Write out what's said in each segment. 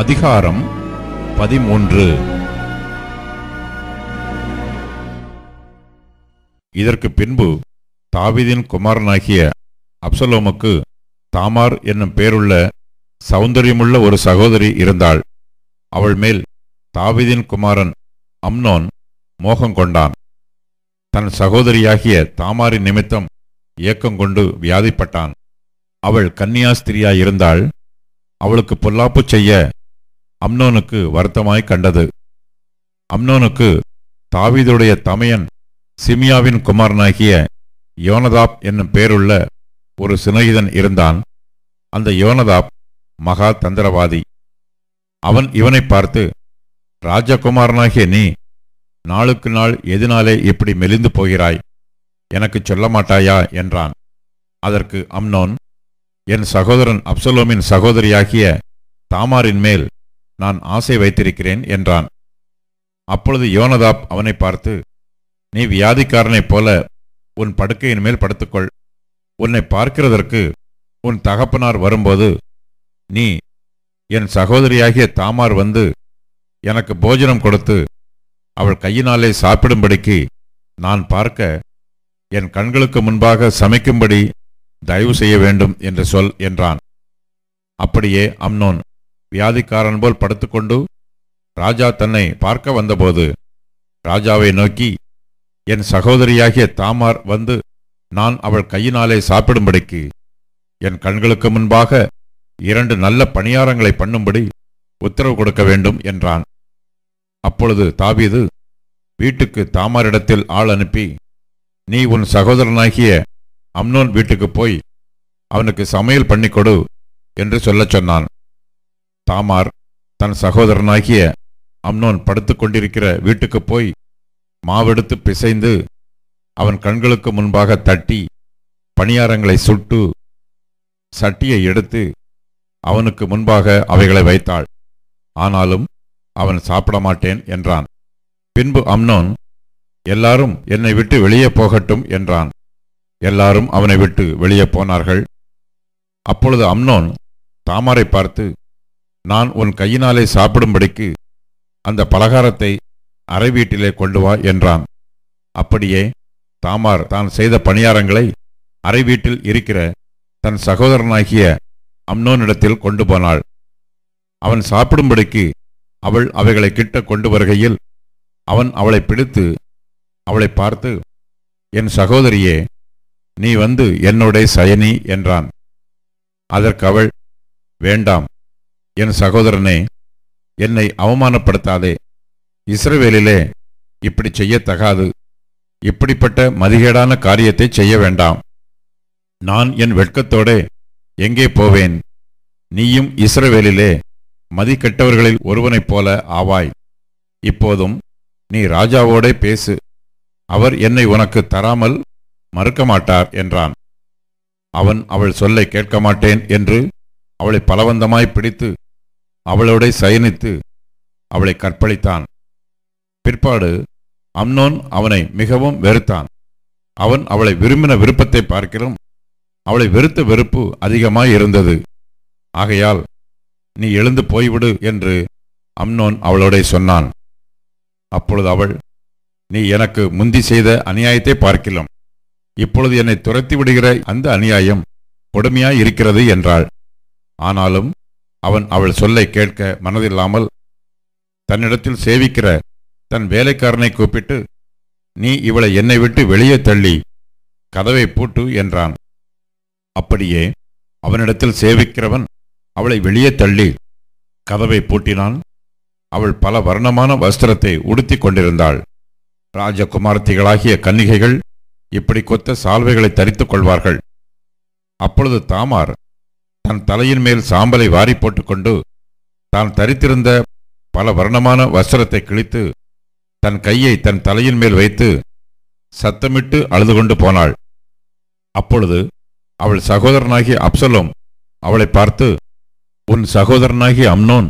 அதிகாரம் 13. இதற்கு பின்பு தாவீதின் குமாரனாகிய அப்சலோமுக்கு தாமார் என்னும் பேருள்ள சௌந்தரியமுள்ள ஒரு சகோதரி இருந்தாள். அவள் மேல் தாவீதின் குமாரன் அம்னோன் மோகம் கொண்டான். தன் சகோதரியாகிய தாமாரின் நிமித்தம் ஏக்கங்கொண்டு வியாதிப்பட்டான். அவள் கன்னியாஸ்திரியாயிருந்தாள். அவளுக்கு பொல்லாப்பு செய்ய அம்னோனுக்கு வருத்தமாய் கண்டது. அம்னோனுக்கு தாவீதுடைய தமையன் சிமியாவின் குமாரனாகிய யோனதாப் என்னும் பேருள்ள ஒரு சிநேகிதன் இருந்தான். அந்த யோனதாப் மகா தந்திரவாதி. அவன் இவனை பார்த்து, ராஜகுமாரனாகிய நீ நாளுக்கு நாள் எதினாலே இப்படி மெலிந்து போகிறாய், எனக்கு சொல்ல மாட்டாயா என்றான். அதற்கு அம்னோன், என் சகோதரன் அப்சலோமின் சகோதரியாகிய தாமாரின் மேல் நான் ஆசை வைத்திருக்கிறேன் என்றான். அப்பொழுது யோனதாப் அவனை பார்த்து, நீ வியாதிக்காரனைப் போல உன் படுக்கையின் மேல் படுத்துக்கொள். உன்னை பார்க்கிறதற்கு உன் தகப்பனார் வரும்போது நீ, என் சகோதரியாகிய தாமார் வந்து எனக்கு போஜனம் கொடுத்து அவள் கையினாலே சாப்பிடும்படிக்கு நான் பார்க்க என் கண்களுக்கு முன்பாக சமைக்கும்படி தயவு செய்ய வேண்டும் என்று சொல் என்றான். அப்படியே அம்னோன் வியாதிக்காரன் போல் படுத்துக்கொண்டு ராஜா தன்னை பார்க்க வந்தபோது ராஜாவை நோக்கி, என் சகோதரியாகிய தாமார் வந்து நான் அவள் கையினாலே சாப்பிடும்படிக்கு என் கண்களுக்கு முன்பாக 2 நல்ல பணியாரங்களை பண்ணும்படி உத்தரவு கொடுக்க வேண்டும் என்றான். அப்பொழுது தாவீது வீட்டுக்கு தாமாரிடத்தில் ஆள் அனுப்பி, நீ உன் சகோதரனாகிய அம்னோன் வீட்டுக்கு போய் அவனுக்கு சமையல் பண்ணிக்கொடு என்று சொல்லச் சொன்னான். தாமார் தன் சகோதரனாகிய அம்னோன் படுத்து கொண்டிருக்கிற வீட்டுக்கு போய் மாவெடுத்து பிசைந்து அவன் கண்களுக்கு முன்பாக தட்டி பணியாரங்களை சுட்டு சட்டியை எடுத்து அவனுக்கு முன்பாக அவைகளை வைத்தாள். ஆனாலும் அவன் சாப்பிட மாட்டேன் என்றான். பின்பு அம்னோன், எல்லாரும் என்னை விட்டு வெளியே போகட்டும் என்றான். எல்லாரும் அவனை விட்டு வெளியே போனார்கள். அப்பொழுது அம்னோன் தாமாரை பார்த்து, நான் உன் கையினாலே சாப்பிடும்படிக்கு அந்த பலகாரத்தை அறை வீட்டிலே கொண்டு வா என்றான். அப்படியே தாமார் தான் செய்த பணியாரங்களை அறை வீட்டில் இருக்கிற தன் சகோதரனாகிய அம்னோனிடத்தில் கொண்டு போனாள். அவன் சாப்பிடும்படிக்கு அவள் அவைகளை கிட்ட கொண்டு வருகையில் அவன் அவளை பிடித்து அவளை பார்த்து, என் சகோதரியே, நீ வந்து என்னோட சயனி என்றான். அதற்கு அவள், வேண்டாம் என் சகோதரனே, என்னை அவமானப்படுத்தாதே. இஸ்ரவேலிலே இப்படி செய்யத்தகாது. இப்படிப்பட்ட மதிகேடான காரியத்தை செய்ய வேண்டாம். நான் என் வெட்கத்தோடே எங்கே போவேன்? நீயும் இஸ்ரவேலிலே மதிக்கெட்டவர்களில் ஒருவனைப் போல ஆவாய். இப்போதும் நீ ராஜாவோடே பேசு, அவர் என்னை உனக்கு தராமல் மறுக்க மாட்டார் என்றான். அவன் அவள் சொல்லை கேட்க மாட்டேன் என்று அவளை பலவந்தமாய் பிடித்து அவளோட சயனித்து அவளை கற்பழித்தான். பிற்பாடு அம்னோன் அவனை மிகவும் வெறுத்தான். அவன் அவளை விரும்பின விருப்பத்தை பார்க்கிலும் அவளை வெறுத்த வெறுப்பு அதிகமாயிருந்தது. ஆகையால் நீ எழுந்து போய்விடு என்று அம்னோன் அவளோட சொன்னான். அப்பொழுது அவள், நீ எனக்கு முந்தி செய்த அநியாயத்தை பார்க்கிலும் இப்பொழுது என்னை துரத்தி விடுகிற அந்த அநியாயம் கொடுமையாயிருக்கிறது என்றாள். ஆனாலும் அவன் அவள் சொல்லை கேட்க மனதில்லாமல் தன்னிடத்தில் சேவிக்கிற தன் வேலைக்காரனை கூப்பிட்டு, நீ இவளை என்னை விட்டு வெளியே தள்ளி கதவை பூட்டு என்றான். அப்படியே அவனிடத்தில் சேவிக்கிறவன் அவளை வெளியே தள்ளி கதவை பூட்டினான். அவள் பல வர்ணமான வஸ்திரத்தை உடுத்தி கொண்டிருந்தாள். ராஜகுமாரத்திகளாகிய கன்னிகைகள் இப்படி கொத்த சால்வைகளை தரித்துக் கொள்வார்கள். அப்பொழுது தாமார் தன் தலையின் மேல் சாம்பலை வாரி போட்டுக்கொண்டு தான் தரித்திருந்த பல வர்ணமான வஸ்திரத்தை கிழித்து தன் கையை தன் தலையின் மேல் வைத்து சத்தமிட்டு அழுது கொண்டு போனாள். அப்பொழுது அவள் சகோதரனாகிய அப்சலோம் அவளை பார்த்து, உன் சகோதரனாகிய அம்னோன்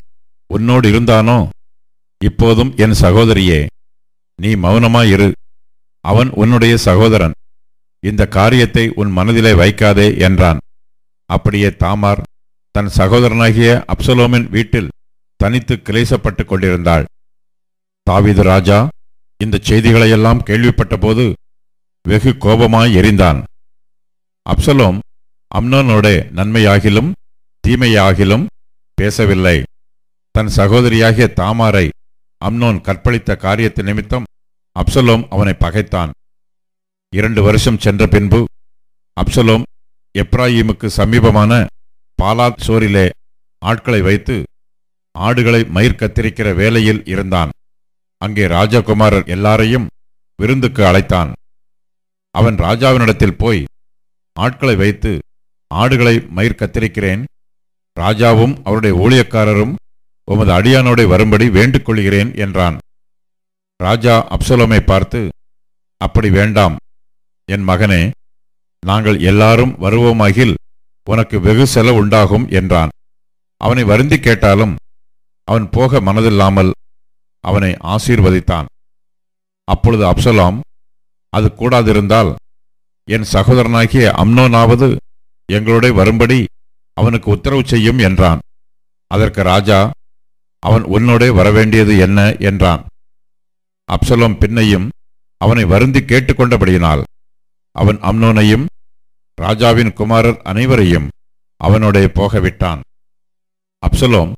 உன்னோடு இருந்தானோ? இப்போதும் என் சகோதரியே, நீ மௌனமாயிரு. அவன் உன்னுடைய சகோதரன். இந்த காரியத்தை உன் மனதிலே வைக்காதே என்றான். அப்படியே தாமார் தன் சகோதரனாகிய அப்சலோமின் வீட்டில் தனித்து கிளேசப்பட்டு கொண்டிருந்தாள். தாவீது ராஜா இந்த செய்திகளையெல்லாம் கேள்விப்பட்ட போது வெகு கோபமாய் எரிந்தான். அப்சலோம் அம்னோனோட நன்மையாகிலும் தீமையாகிலும் பேசவில்லை. தன் சகோதரியாகிய தாமாரை அம்னோன் கற்பழித்த காரியத்து நிமித்தம் அப்சலோம் அவனை பகைத்தான். 2 வருஷம் சென்ற பின்பு அப்சலோம் எப்ராயீமுக்கு சமீபமான பாலாத் சோரிலே ஆட்களை வைத்து ஆடுகளை மயிர் கத்திரிக்கிற வேலையில் இருந்தான். அங்கே ராஜகுமாரர் எல்லாரையும் விருந்துக்கு அழைத்தான். அவன் ராஜாவினிடத்தில் போய், ஆட்களை வைத்து ஆடுகளை மயிர் கத்திரிக்கிறேன், ராஜாவும் அவருடைய ஊழியக்காரரும் உமது அடியானோட வரும்படி வேண்டிக் கொள்கிறேன் என்றான். ராஜா அப்சலோமை பார்த்து, அப்படி வேண்டாம் என் மகனே, நாங்கள் எல்லாரும் வருவோமாகில் உனக்கு வெகு செலவு உண்டாகும் என்றான். அவனை வருந்தி கேட்டாலும் அவன் போக மனதில்லாமல் அவனை ஆசீர்வதித்தான். அப்பொழுது அப்சலோம், அது கூடாதிருந்தால் என் சகோதரனாகிய அம்னோனாவது எங்களோட வரும்படி அவனுக்கு உத்தரவு செய்யும் என்றான். அதற்கு ராஜா, அவன் உன்னோடே வரவேண்டியது என்ன என்றான். அப்சலோம் பின்னையும் அவனை வருந்தி கேட்டுக்கொண்டபடியினால் அவன் அம்னோனையும் ராஜாவின் குமாரர் அனைவரையும் அவனோடே போகவிட்டான். அப்சலோம்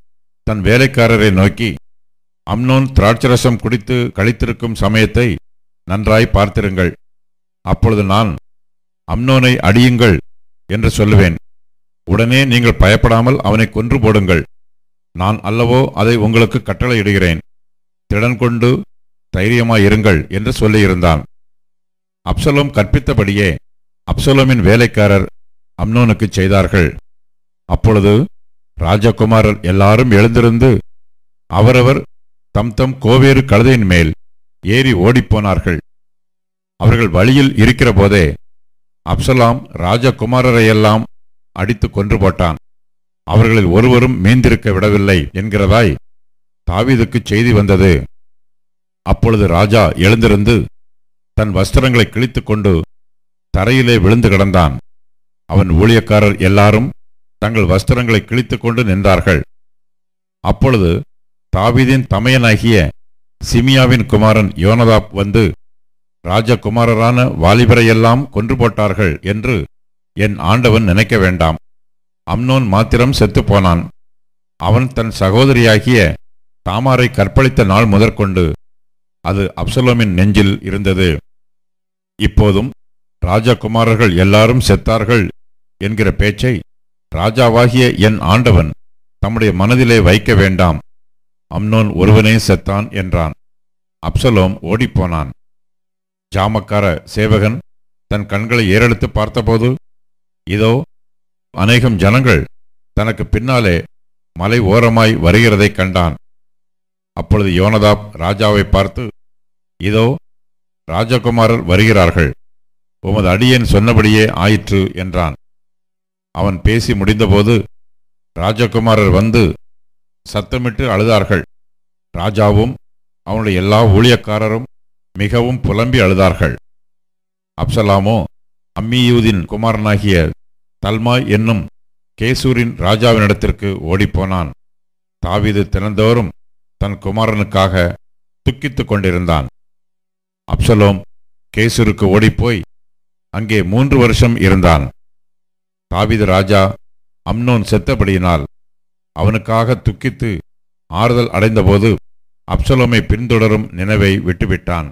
தன் வேலைக்காரரை நோக்கி, அம்னோன் திராட்சரசம் குடித்து கழித்திருக்கும் சமயத்தை நன்றாய் பார்த்திருங்கள். அப்பொழுது நான் அம்னோனை அடியுங்கள் என்று சொல்லுவேன். உடனே நீங்கள் பயப்படாமல் அவனை கொன்று போடுங்கள். நான் அல்லவோ அதை உங்களுக்கு கட்டளையிடுகிறேன். திடன் கொண்டு தைரியமாயிருங்கள் என்று சொல்லியிருந்தான். அப்சலோம் கற்பித்தபடியே அப்சலோமின் வேலைக்காரர் அம்னோனுக்கு செய்தார்கள். அப்பொழுது ராஜகுமாரர் எல்லாரும் எழுந்திருந்து அவரவர் தம் தம் கோவேறு கழுதையின் மேல் ஏறி ஓடிப்போனார்கள். அவர்கள் வழியில் இருக்கிற போதே அப்சலாம் ராஜகுமாரரையெல்லாம் அடித்து கொன்று போட்டான். அவர்களில் ஒருவரும் மீந்திருக்க விடவில்லை என்கிறதாய் தாவீதுக்கு செய்தி வந்தது. அப்பொழுது ராஜா எழுந்திருந்து தன் வஸ்திரங்களை கிழித்துக் கொண்டு தரையிலே விழுந்து கிடந்தான். அவன் ஊழியக்காரர் எல்லாரும் தங்கள் வஸ்திரங்களை கிழித்துக் கொண்டு நின்றார்கள். அப்பொழுது தாவீதின் தமையனாகிய சிமியாவின் குமாரன் யோனதாப் வந்து, ராஜகுமாரரான வாலிபரையெல்லாம் கொன்று போட்டார்கள் என்று என் ஆண்டவன் நினைக்க வேண்டாம். அம்னோன் மாத்திரம் செத்துப்போனான். அவன் தன் சகோதரியாகிய தாமாரை கற்பழித்த நாள் முதற்கொண்டு அது அப்சலோமின் நெஞ்சில் இருந்தது. இப்போதும் ராஜகுமாரர்கள் எல்லாரும் செத்தார்கள் என்கிற பேச்சை ராஜாவாகிய என் ஆண்டவன் தம்முடைய மனதிலே வைக்க வேண்டாம். அம்னோன் ஒருவனே செத்தான் என்றான். அப்சலோம் ஓடிப்போனான். ஜாமக்கார சேவகன் தன் கண்களை ஏறெடுத்து பார்த்தபோது, இதோ அநேகம் ஜனங்கள் தனக்கு பின்னாலே மலை ஓரமாய் வருகிறதைக் கண்டான். அப்பொழுது யோனதாப் ராஜாவை பார்த்து, இதோ ராஜகுமாரர் வருகிறார்கள், உமது அடியேன் சொன்னபடியே ஆயிற்று என்றான். அவன் பேசி முடிந்தபோது ராஜகுமாரர் வந்து சத்தமிட்டு அழுதார்கள். ராஜாவும் அவனுடைய எல்லா ஊழியக்காரரும் மிகவும் புலம்பி அழுதார்கள். அப்சலாமோ அம்மியூதின் குமாரனாகிய தல்மாய் என்னும் கேசூரின் ராஜாவினிடத்திற்கு ஓடிப்போனான். தாவீது தினந்தோறும் தன் குமாரனுக்காக துக்கித்துக் கொண்டிருந்தான். அப்சலோம் கேசூருக்கு ஓடிப்போய் அங்கே 3 வருஷம் இருந்தான். தாவீது ராஜா அம்னோன் செத்தபடியினால் அவனுக்காக துக்கித்து ஆறுதல் அடைந்தபோது அப்சலோமை பின்தொடரும் நினைவை விட்டுவிட்டான்.